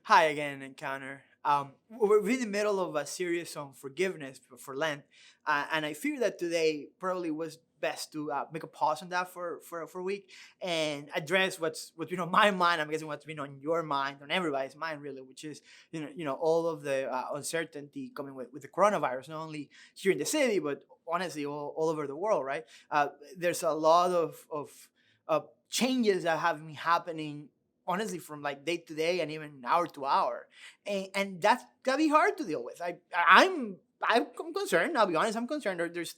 Hi again, Encounter. We're in the middle of a series on forgiveness for Lent, and I fear that today probably was best to make a pause on that for a week and address what's been on my mind. I'm guessing what's been on your mind, on everybody's mind, really, which is all of the uncertainty coming with the coronavirus, not only here in the city, but honestly all over the world. Right? There's a lot of changes that have been happening honestly from like day to day and even hour to hour, and that's gotta be hard to deal with. I'm concerned. I'll be honest. I'm concerned. There's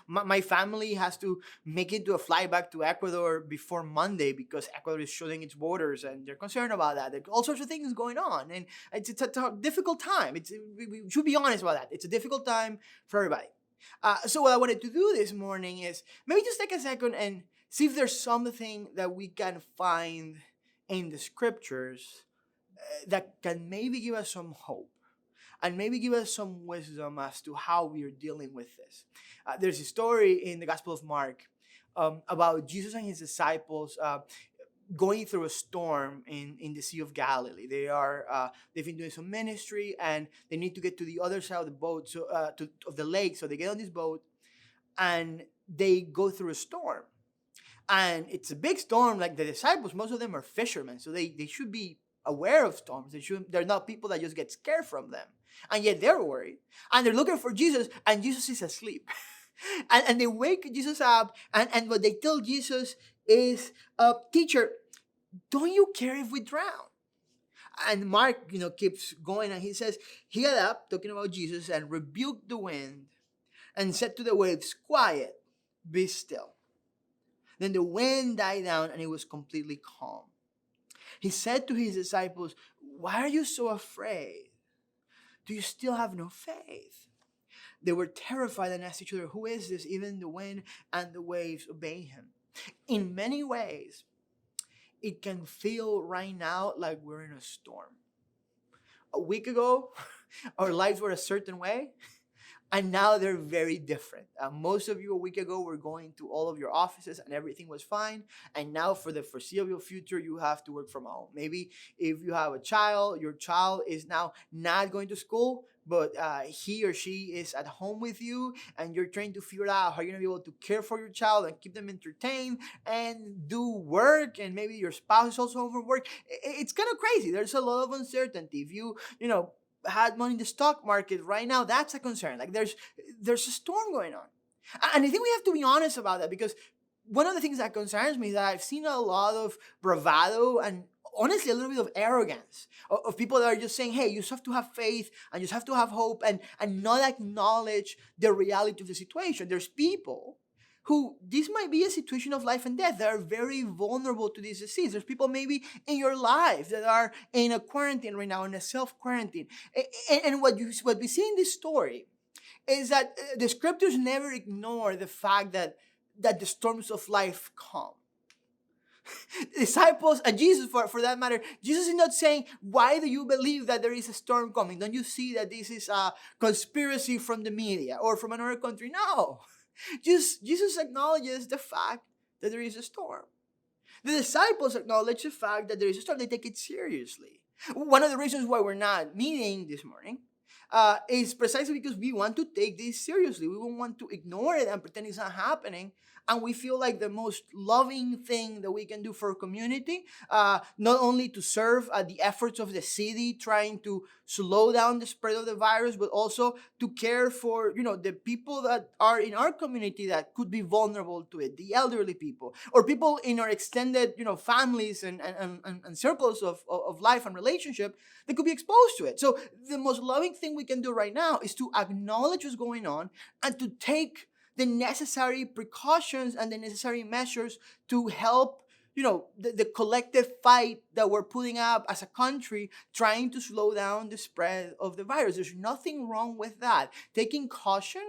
my family has to make it to a flight back to Ecuador before Monday because Ecuador is shutting its borders, and they're concerned about that. There's all sorts of things going on, and it's a difficult time. We should be honest about that. It's a difficult time for everybody. So what I wanted to do this morning is maybe just take a second and see if there's something that we can find in the scriptures that can maybe give us some hope and maybe give us some wisdom as to how we are dealing with this. There's a story in the Gospel of Mark about Jesus and his disciples going through a storm in the Sea of Galilee. They've been doing some ministry and they need to get to the other side of the boat, of the lake. So they get on this boat and they go through a storm, and it's a big storm. Like the disciples, most of them are fishermen, so they should be aware of storms. They're not people that just get scared from them, and yet they're worried, and they're looking for Jesus, and Jesus is asleep. And they wake Jesus up, and what they tell Jesus is, teacher, don't you care if we drown? And Mark, keeps going, and he says, he got up, talking about Jesus, and rebuked the wind and said to the waves, quiet, be still. Then the wind died down and it was completely calm. He said to his disciples, why are you so afraid? Do you still have no faith? They were terrified and asked each other, who is this? Even the wind and the waves obey him. In many ways, it can feel right now like we're in a storm. A week ago, our lives were a certain way, and now they're very different. Most of you a week ago were going to all of your offices and everything was fine, and now for the foreseeable future you have to work from home. Maybe if you have a child, your child is now not going to school, but he or she is at home with you, and you're trying to figure out how you're going to be able to care for your child and keep them entertained and do work, and maybe your spouse is also home from work. It's kind of crazy. There's a lot of uncertainty. If you had money in the stock market right now, that's a concern. Like there's a storm going on. And I think we have to be honest about that, because one of the things that concerns me is that I've seen a lot of bravado and honestly a little bit of arrogance of people that are just saying, hey, you just have to have faith and you just have to have hope, and not acknowledge the reality of the situation. There's people who this might be a situation of life and death. They are very vulnerable to this disease. There's people maybe in your life that are in a quarantine right now, in a self quarantine. And what we see in this story is that the scriptures never ignore the fact that the storms of life come. Disciples and Jesus, for that matter, Jesus is not saying, why do you believe that there is a storm coming? Don't you see that this is a conspiracy from the media or from another country? No. Jesus acknowledges the fact that there is a storm. The disciples acknowledge the fact that there is a storm. They take it seriously. One of the reasons why we're not meeting this morning is precisely because we want to take this seriously. We don't want to ignore it and pretend it's not happening. And we feel like the most loving thing that we can do for a community, not only to serve the efforts of the city trying to slow down the spread of the virus, but also to care for the people that are in our community that could be vulnerable to it, the elderly people, or people in our extended families and circles of life and relationship that could be exposed to it. So the most loving thing we can do right now is to acknowledge what's going on and to take the necessary precautions and the necessary measures to help the collective fight that we're putting up as a country, trying to slow down the spread of the virus. There's nothing wrong with that. Taking caution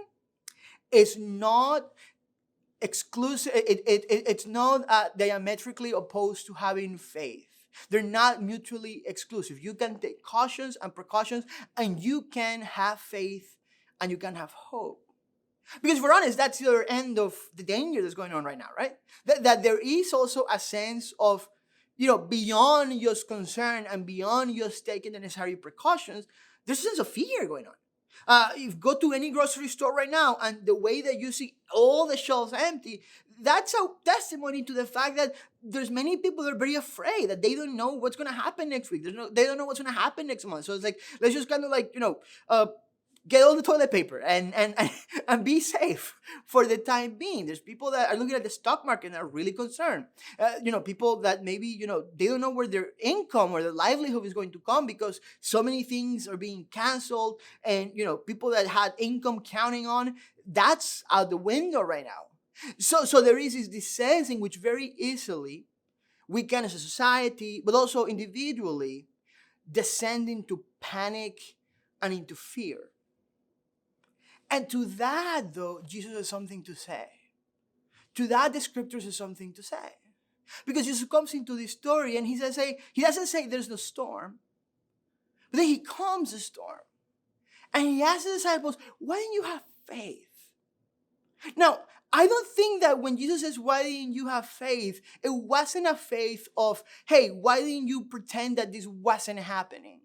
is not exclusive. It's not diametrically opposed to having faith. They're not mutually exclusive. You can take cautions and precautions, and you can have faith, and you can have hope. Because if we're honest, that's the end of the danger that's going on right now, right? That there is also a sense of beyond just concern and beyond just taking the necessary precautions, there's a sense of fear going on. If you go to any grocery store right now and the way that you see all the shelves empty, that's a testimony to the fact that there's many people that are very afraid that they don't know what's going to happen next week. They don't know what's going to happen next month. So it's like, let's just kind of like, get all the toilet paper and be safe for the time being. There's people that are looking at the stock market and are really concerned. People that maybe, they don't know where their income or their livelihood is going to come because so many things are being canceled. And, people that had income counting on, that's out the window right now. So there is this sense in which very easily we can, as a society, but also individually, descend into panic and into fear. And to that, though, Jesus has something to say. To that, the scriptures has something to say. Because Jesus comes into this story and he doesn't say there's no storm, but then he calms the storm. And he asks the disciples, why didn't you have faith? Now, I don't think that when Jesus says, why didn't you have faith, it wasn't a faith of, hey, why didn't you pretend that this wasn't happening?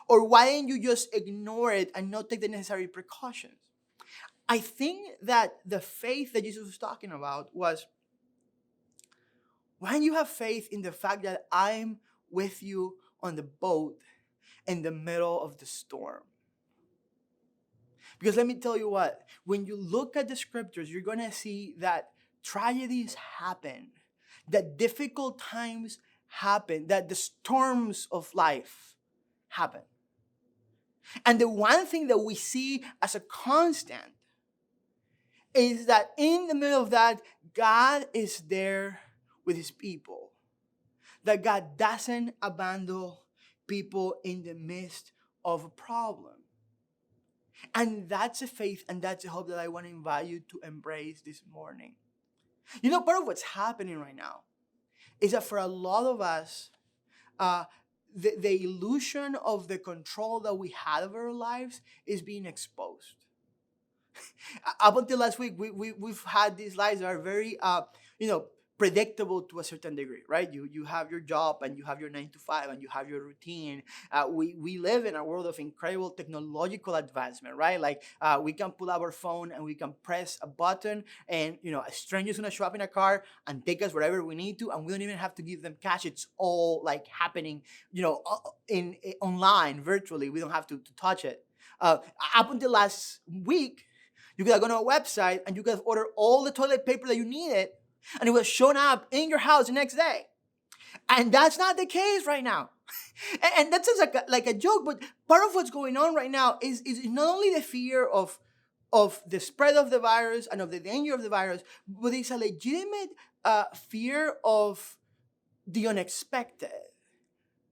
Or why didn't you just ignore it and not take the necessary precautions? I think that the faith that Jesus was talking about was, why don't you have faith in the fact that I'm with you on the boat in the middle of the storm? Because let me tell you what, when you look at the scriptures, you're going to see that tragedies happen, that difficult times happen, that the storms of life happen. And the one thing that we see as a constant is that in the middle of that, God is there with his people. That God doesn't abandon people in the midst of a problem. And that's a faith and that's a hope that I want to invite you to embrace this morning. Part of what's happening right now is that for a lot of us, the illusion of the control that we had over our lives is being exposed. Up until last week, we've had these lives that are very, predictable to a certain degree, right? You have your job and you have your 9 to 5 and you have your routine. We live in a world of incredible technological advancement, right? Like we can pull out our phone and we can press a button and, a stranger's gonna show up in a car and take us wherever we need to, and we don't even have to give them cash. It's all like happening, in online, virtually. We don't have to touch it. Up until last week, you could go to a website and you could order all the toilet paper that you needed, and it was shown up in your house the next day. And that's not the case right now. And that sounds like a joke, but part of what's going on right now is not only the fear of the spread of the virus and of the danger of the virus, but it's a legitimate fear of the unexpected.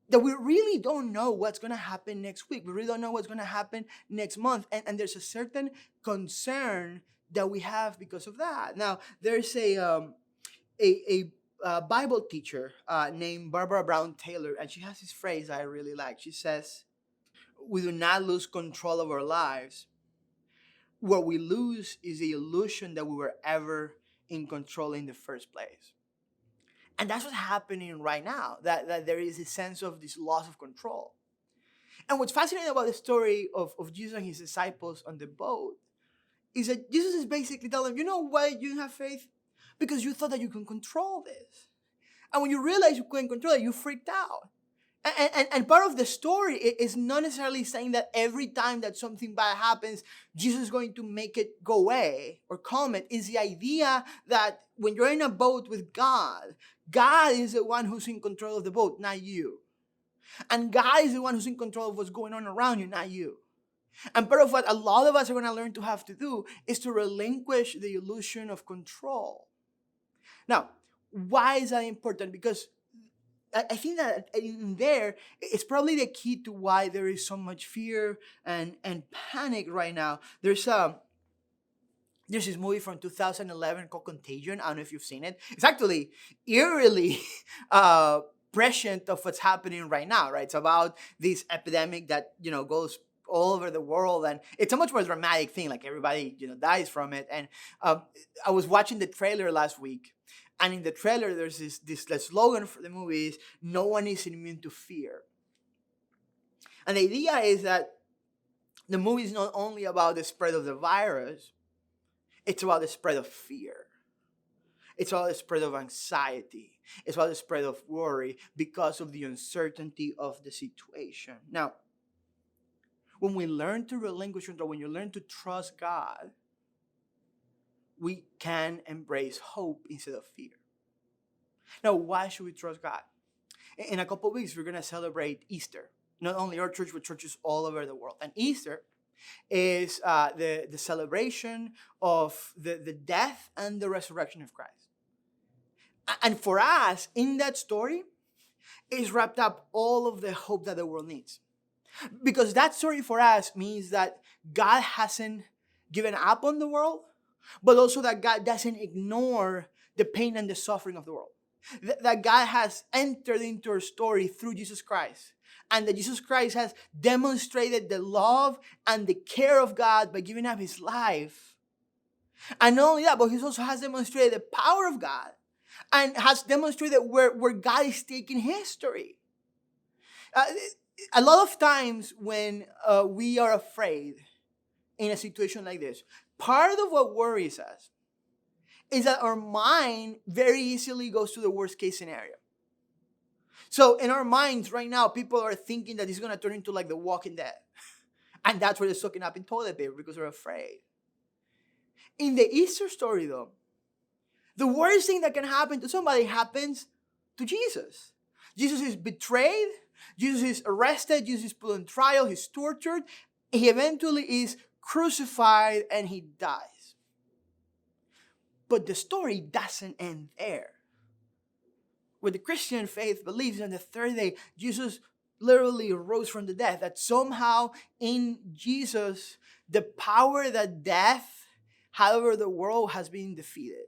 That we really don't know what's going to happen next week. We really don't know what's going to happen next month. And there's a certain concern that we have because of that. Now, there's a Bible teacher named Barbara Brown Taylor, and she has this phrase I really like. She says, we do not lose control of our lives. What we lose is the illusion that we were ever in control in the first place. And that's what's happening right now, that there is a sense of this loss of control. And what's fascinating about the story of Jesus and his disciples on the boat is that Jesus is basically telling them, you know why you didn't have faith? Because you thought that you can control this. And when you realize you couldn't control it, you freaked out. And part of the story is not necessarily saying that every time that something bad happens, Jesus is going to make it go away or calm it. It's the idea that when you're in a boat with God, God is the one who's in control of the boat, not you. And God is the one who's in control of what's going on around you, not you. And part of what a lot of us are going to learn to have to do is to relinquish the illusion of control. Now, why is that important? Because I think that in there, it's probably the key to why there is so much fear and panic right now. There's this movie from 2011 called Contagion. I don't know if you've seen it. It's actually eerily prescient of what's happening right now, right? It's about this epidemic that, goes all over the world, and it's a much more dramatic thing. Like everybody, dies from it. And I was watching the trailer last week, And in the trailer, there's this the slogan for the movie is, no one is immune to fear. And the idea is that the movie is not only about the spread of the virus, it's about the spread of fear. It's about the spread of anxiety. It's about the spread of worry because of the uncertainty of the situation. Now, when we learn to relinquish control, when you learn to trust God, we can embrace hope instead of fear. Now, why should we trust God? In a couple of weeks, we're going to celebrate Easter. Not only our church, but churches all over the world. And Easter is the celebration of the death and the resurrection of Christ. And for us, in that story, is wrapped up all of the hope that the world needs. Because that story for us means that God hasn't given up on the world, but also that God doesn't ignore the pain and the suffering of the world. That God has entered into our story through Jesus Christ. And that Jesus Christ has demonstrated the love and the care of God by giving up his life. And not only that, but he also has demonstrated the power of God and has demonstrated where God is taking history. A lot of times when we are afraid in a situation like this, part of what worries us is that our mind very easily goes to the worst case scenario. So in our minds right now, people are thinking that it's going to turn into like The Walking Dead. And that's why they're soaking up in toilet paper, because they're afraid. In the Easter story though, the worst thing that can happen to somebody happens to Jesus. Jesus is betrayed. Jesus is arrested. Jesus is put on trial. He's tortured. He eventually is crucified and he dies. But the story doesn't end there. What the Christian faith believes, on the third day, Jesus literally rose from the dead. That somehow in Jesus, the power that death had over the world has been defeated.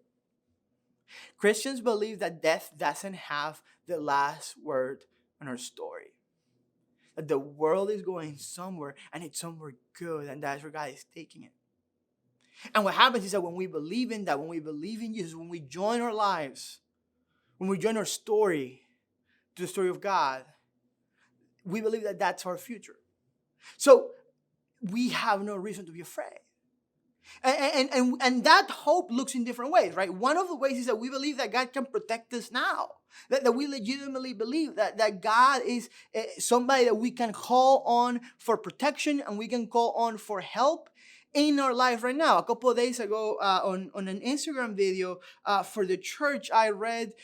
Christians believe that death doesn't have the last word on our story. That the world is going somewhere and it's somewhere good, and that's where God is taking it. And what happens is that when we believe in that, when we believe in Jesus, when we join our lives, when we join our story to the story of God, we believe that that's our future. So we have no reason to be afraid. And that hope looks in different ways, right? One of the ways is that we believe that God can protect us now. That we legitimately believe that God is somebody that we can call on for protection and we can call on for help in our life right now. A couple of days ago on an Instagram video for the church, I read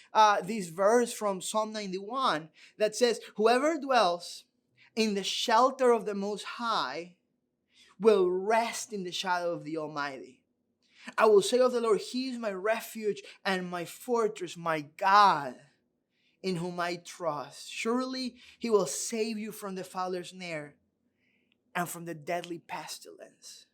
this verse from Psalm 91 that says, "Whoever dwells in the shelter of the Most High will rest in the shadow of the Almighty. I will say of the Lord, He is my refuge and my fortress, my God, in whom I trust. Surely He will save you from the fowler's snare and from the deadly pestilence.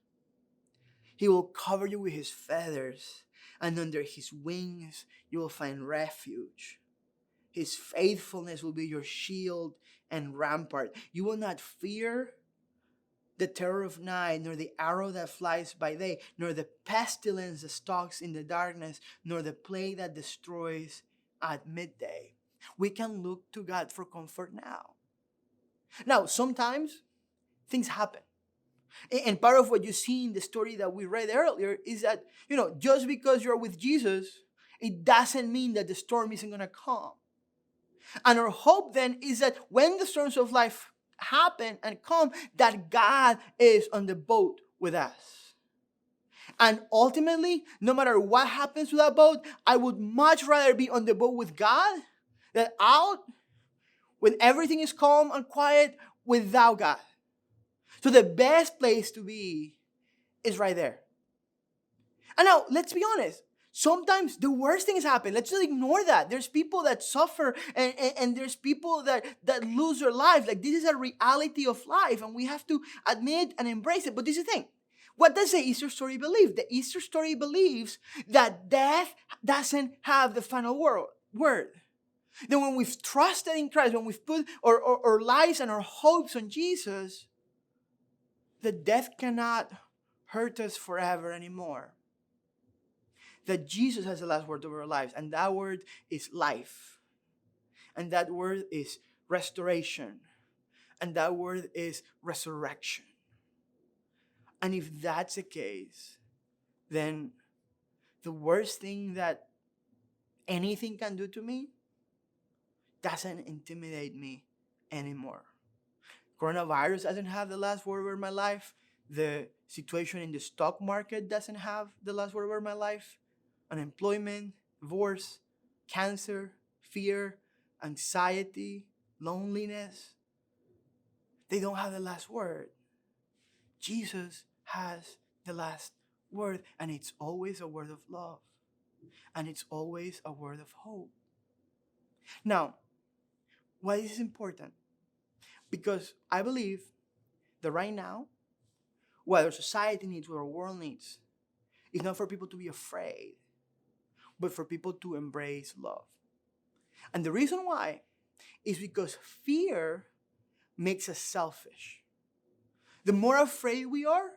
He will cover you with His feathers, and under His wings you will find refuge. His faithfulness will be your shield and rampart. You will not fear the terror of night, nor the arrow that flies by day, nor the pestilence that stalks in the darkness, nor the plague that destroys at midday." We can look to God for comfort now. Now, sometimes things happen. And part of what you see in the story that we read earlier is that, just because you're with Jesus, it doesn't mean that the storm isn't going to come. And our hope then is that when the storms of life happen and come, that God is on the boat with us. And ultimately, no matter what happens to that boat, I would much rather be on the boat with God than out when everything is calm and quiet without God. So the best place to be is right there. And now, let's be honest. Sometimes the worst things happen. Let's just ignore that. There's people that suffer and there's people that lose their lives. Like, this is a reality of life and we have to admit and embrace it. But this is the thing. What does the Easter story believe? The Easter story believes that death doesn't have the final word. That when we've trusted in Christ, when we've put our lives and our hopes on Jesus, that death cannot hurt us forever anymore. that Jesus has the last word over our lives, and that word is life, and that word is restoration, and that word is resurrection. And if that's the case, then the worst thing that anything can do to me doesn't intimidate me anymore. Coronavirus doesn't have the last word over my life. The situation in the stock market doesn't have the last word over my life. Unemployment, divorce, cancer, fear, anxiety, loneliness, they don't have the last word. Jesus has the last word, and it's always a word of love, and it's always a word of hope. Now, why is this important? Because I believe that right now, what our society needs, what our world needs, is not for people to be afraid, but for people to embrace love. And the reason why is because fear makes us selfish. The more afraid we are,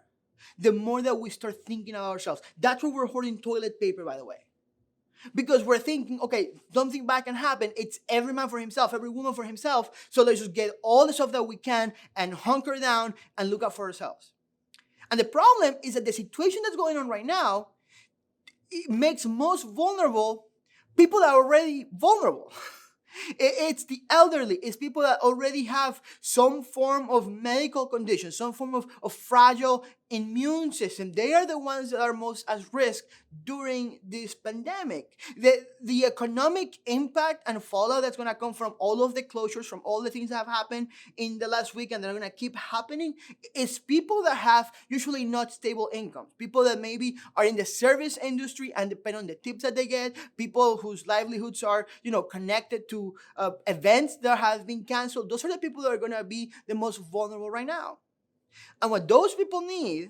the more that we start thinking about ourselves. That's why we're hoarding toilet paper, by the way. Because we're thinking, okay, something bad can happen. It's every man for himself, every woman for himself. So let's just get all the stuff that we can and hunker down and look out for ourselves. And the problem is that the situation that's going on right now, it makes most vulnerable people that are already vulnerable. It's the elderly. It's people that already have some form of medical condition, some form of fragile immune system. They are the ones that are most at risk during this pandemic. The economic impact and fallout that's going to come from all of the closures, from all the things that have happened in the last week and that are going to keep happening, is people that have usually not stable incomes. People that maybe are in the service industry and depend on the tips that they get. People whose livelihoods are, connected to events that have been canceled. Those are the people that are going to be the most vulnerable right now. And what those people need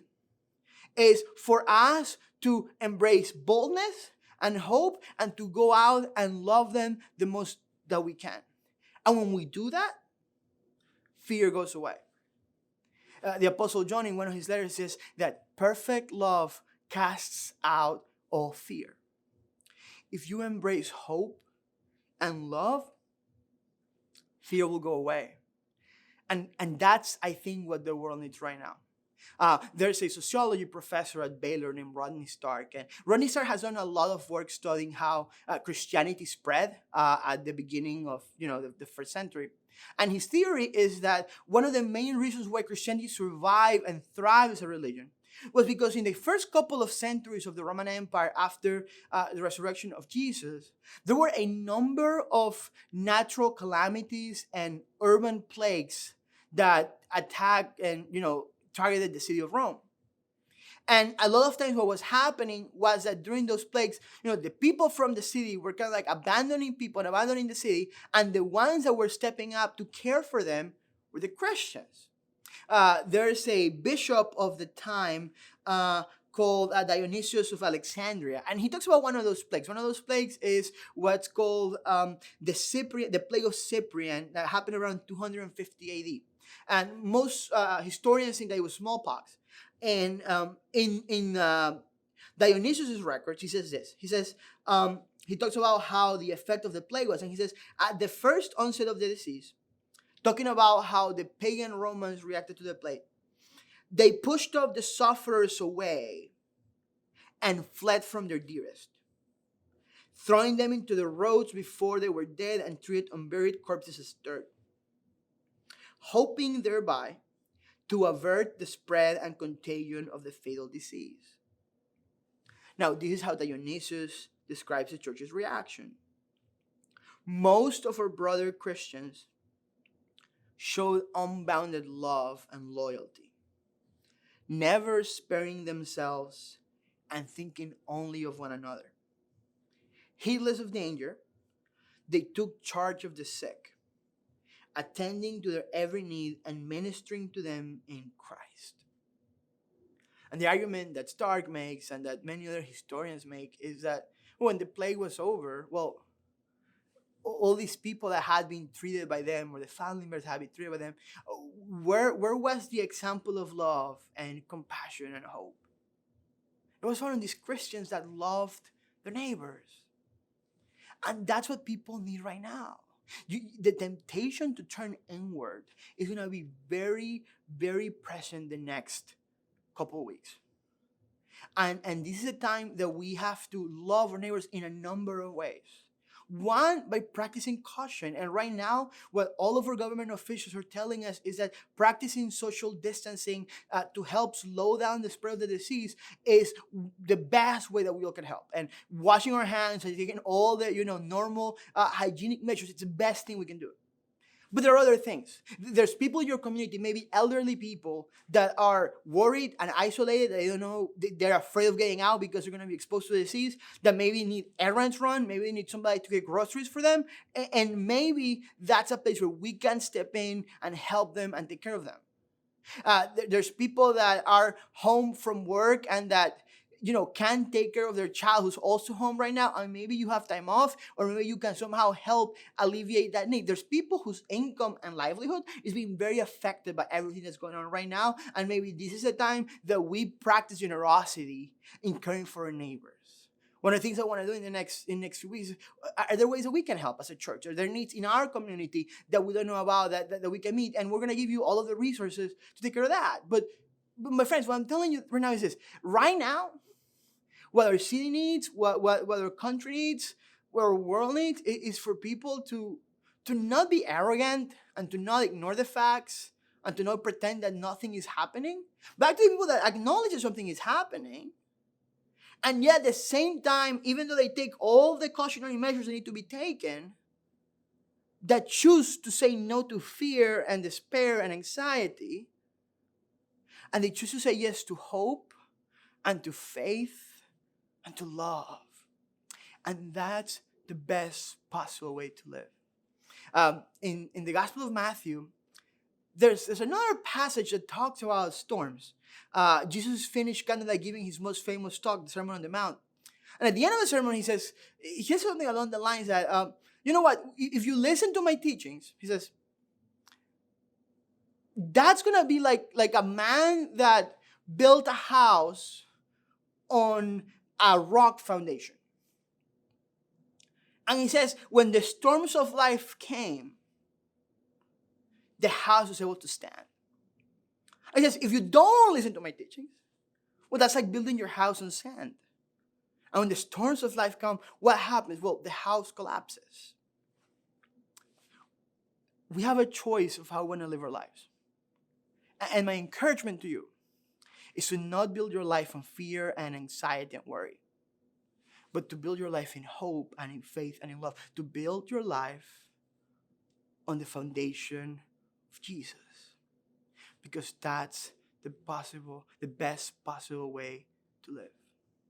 is for us to embrace boldness and hope and to go out and love them the most that we can. And when we do that, fear goes away. The Apostle John in one of his letters says that perfect love casts out all fear. If you embrace hope and love, fear will go away. And that's, I think, what the world needs right now. There's a sociology professor at Baylor named Rodney Stark. And Rodney Stark has done a lot of work studying how Christianity spread at the beginning of the first century. And his theory is that one of the main reasons why Christianity survived and thrived as a religion was because in the first couple of centuries of the Roman Empire after the resurrection of Jesus, there were a number of natural calamities and urban plagues that attacked and targeted the city of Rome. And a lot of times what was happening was that during those plagues, the people from the city were kind of like abandoning people and abandoning the city. And the ones that were stepping up to care for them were the Christians. There's a bishop of the time called Dionysius of Alexandria. And he talks about one of those plagues. One of those plagues is what's called the plague of Cyprian that happened around 250 AD. And most historians think that it was smallpox. And in Dionysius' records, he says this. He says, he talks about how the effect of the plague was. And he says, at the first onset of the disease, talking about how the pagan Romans reacted to the plague, they pushed off the sufferers away and fled from their dearest, throwing them into the roads before they were dead and treated unburied corpses as dirt, hoping thereby to avert the spread and contagion of the fatal disease. Now, this is how Dionysius describes the church's reaction. Most of our brother Christians showed unbounded love and loyalty, never sparing themselves and thinking only of one another. Heedless of danger, they took charge of the sick, attending to their every need and ministering to them in Christ. And the argument that Stark makes and that many other historians make is that when the plague was over, well, all these people that had been treated by them, or the family members had been treated by them, where was the example of love and compassion and hope? It was one of these Christians that loved their neighbors. And that's what people need right now. The temptation to turn inward is going to be very, very present the next couple of weeks. And this is a time that we have to love our neighbors in a number of ways. One, by practicing caution. And right now, what all of our government officials are telling us is that practicing social distancing to help slow down the spread of the disease is the best way that we all can help. And washing our hands and taking all the normal hygienic measures, it's the best thing we can do. But there are other things. There's people in your community, maybe elderly people, that are worried and isolated. They don't know, they're afraid of getting out because they're going to be exposed to the disease, that maybe need errands run, maybe they need somebody to get groceries for them. And maybe that's a place where we can step in and help them and take care of them. There's people that are home from work and that can take care of their child who's also home right now, and maybe you have time off, or maybe you can somehow help alleviate that need. There's people whose income and livelihood is being very affected by everything that's going on right now, and maybe this is a time that we practice generosity in caring for our neighbors. One of the things I want to do in the next few weeks, are there ways that we can help as a church? Are there needs in our community that we don't know about that we can meet? And we're going to give you all of the resources to take care of that. But my friends, what I'm telling you right now is this. Right now, what our city needs, what our country needs, what our world needs, is for people to not be arrogant and to not ignore the facts and to not pretend that nothing is happening. Back to the people that acknowledge that something is happening, and yet at the same time, even though they take all the cautionary measures that need to be taken, that choose to say no to fear and despair and anxiety, and they choose to say yes to hope and to faith and to love. And that's the best possible way to live. In the Gospel of Matthew, there's another passage that talks about storms. Jesus finished kind of like giving his most famous talk, the Sermon on the Mount. And at the end of the sermon, he says something along the lines that, you know what, if you listen to my teachings, he says, that's going to be like a man that built a house on a rock foundation. And he says, when the storms of life came, the house was able to stand. He says, if you don't listen to my teachings, well, that's like building your house on sand. And when the storms of life come, what happens? Well, the house collapses. We have a choice of how we want to live our lives. And my encouragement to you is to not build your life on fear and anxiety and worry, but to build your life in hope and in faith and in love. To build your life on the foundation of Jesus. Because that's the best possible way to live.